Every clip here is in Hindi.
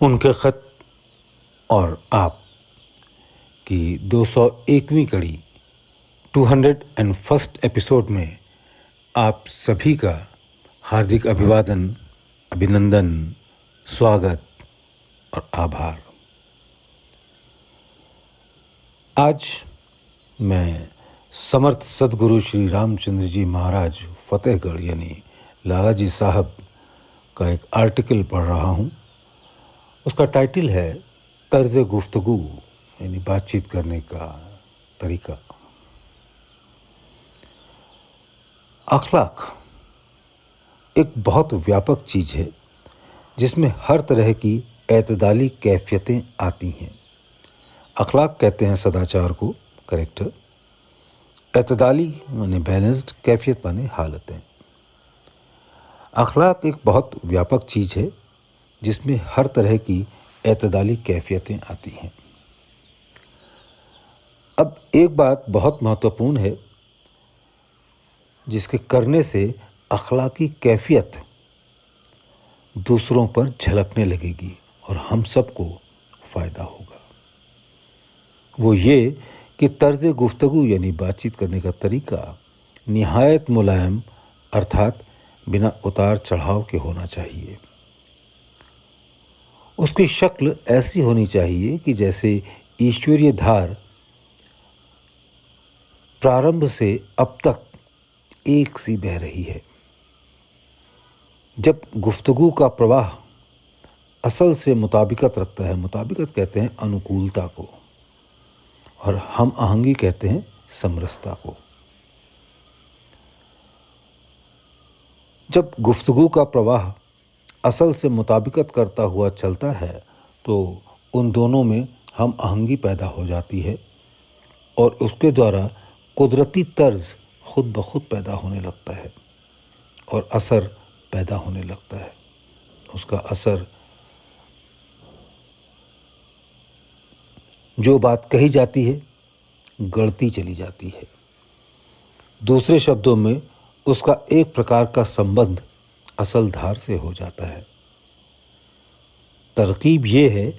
उनके खत और आप की 201वीं कड़ी 201st एपिसोड में आप सभी का हार्दिक अभिवादन, अभिनंदन, स्वागत और आभार। आज मैं समर्थ सद्गुरु श्री रामचंद्र जी महाराज फतेहगढ़ यानी लाला जी साहब का एक आर्टिकल पढ़ रहा हूँ। उसका टाइटल है तर्ज गुफ्तगू यानी बातचीत करने का तरीका। अखलाक एक बहुत व्यापक चीज़ है जिसमें हर तरह की एतदाली कैफियतें आती हैं। अखलाक कहते हैं सदाचार को, करेक्टर। एतदाली माने बैलेंस्ड, कैफियत माने हालतें। अखलाक एक बहुत व्यापक चीज़ है जिसमें हर तरह की एतदाली कैफियतें आती हैं। अब एक बात बहुत महत्वपूर्ण है जिसके करने से अखलाकी कैफियत दूसरों पर झलकने लगेगी और हम सबको फ़ायदा होगा। वो ये कि तर्ज गुफ्तगू यानी बातचीत करने का तरीका निहायत मुलायम अर्थात बिना उतार चढ़ाव के होना चाहिए। उसकी शक्ल ऐसी होनी चाहिए कि जैसे ईश्वरीय धार प्रारंभ से अब तक एक सी बह रही है। जब गुफ्तगू का प्रवाह असल से मुताबिकत रखता है, मुताबिकत कहते हैं अनुकूलता को, और हम आहंगी कहते हैं समरसता को। जब गुफ्तगू का प्रवाह असल से मुताबिकत करता हुआ चलता है तो उन दोनों में हम आहंगी पैदा हो जाती है और उसके द्वारा कुदरती तर्ज खुद ब खुद पैदा होने लगता है और असर पैदा होने लगता है। उसका असर, जो बात कही जाती है गढ़ती चली जाती है। दूसरे शब्दों में उसका एक प्रकार का संबंध असल धार से हो जाता है। तरकीब ये है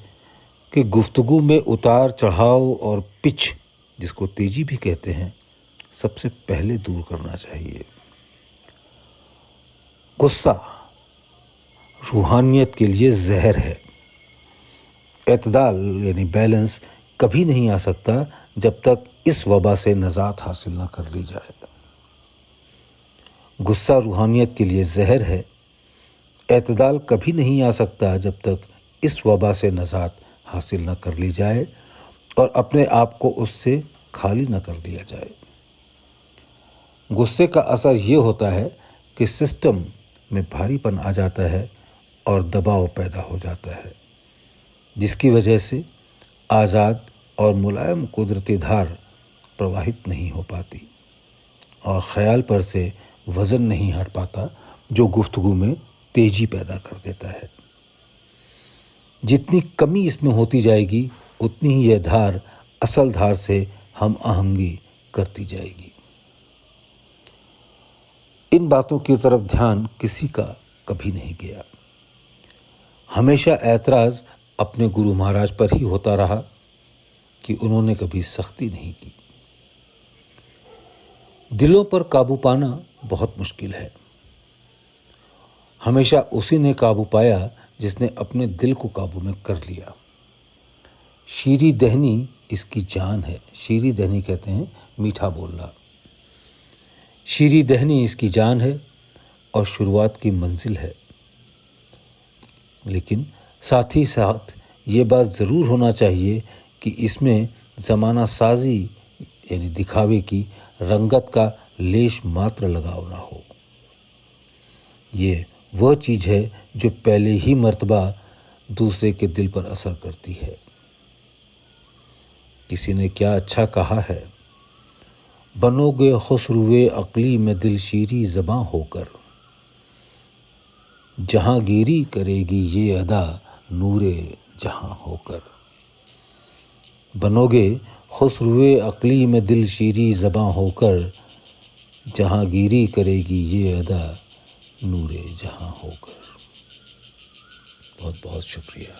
कि गुफ्तगू में उतार चढ़ाव और पिच, जिसको तेजी भी कहते हैं, सबसे पहले दूर करना चाहिए। गुस्सा रूहानियत के लिए जहर है। एतदाल यानी बैलेंस कभी नहीं आ सकता जब तक इस वबा से नजात हासिल न कर ली जाए। गुस्सा रूहानियत के लिए जहर है। एतदाल कभी नहीं आ सकता जब तक इस वबा से नजात हासिल न कर ली जाए और अपने आप को उससे खाली न कर दिया जाए। गुस्से का असर ये होता है कि सिस्टम में भारीपन आ जाता है और दबाव पैदा हो जाता है, जिसकी वजह से आज़ाद और मुलायम कुदरती धार प्रवाहित नहीं हो पाती और ख्याल पर से वज़न नहीं हट पाता जो गुफ्तगू में तेजी पैदा कर देता है। जितनी कमी इसमें होती जाएगी उतनी ही यह धार असल धार से हम आहंगी करती जाएगी। इन बातों की तरफ ध्यान किसी का कभी नहीं गया। हमेशा ऐतराज़ अपने गुरु महाराज पर ही होता रहा कि उन्होंने कभी सख्ती नहीं की। दिलों पर काबू पाना बहुत मुश्किल है। हमेशा उसी ने काबू पाया जिसने अपने दिल को काबू में कर लिया। शीरी दहनी इसकी जान है। शीरी दहनी कहते हैं मीठा बोलना। शीरी दहनी इसकी जान है और शुरुआत की मंजिल है। लेकिन साथ ही साथ ये बात ज़रूर होना चाहिए कि इसमें ज़माना साजी यानी दिखावे की रंगत का लेश मात्र लगाव ना हो। ये वह चीज़ है जो पहले ही मर्तबा दूसरे के दिल पर असर करती है। किसी ने क्या अच्छा कहा है, बनोगे खुसरुए अक्ली में दिलशीरी ज़बां होकर, जहांगीरी करेगी ये अदा नूरे जहां होकर। बनोगे खुसरुए अक्ली में दिलशीरी ज़बां होकर, जहांगीरी करेगी ये अदा नूरे जहां होकर। बहुत बहुत शुक्रिया।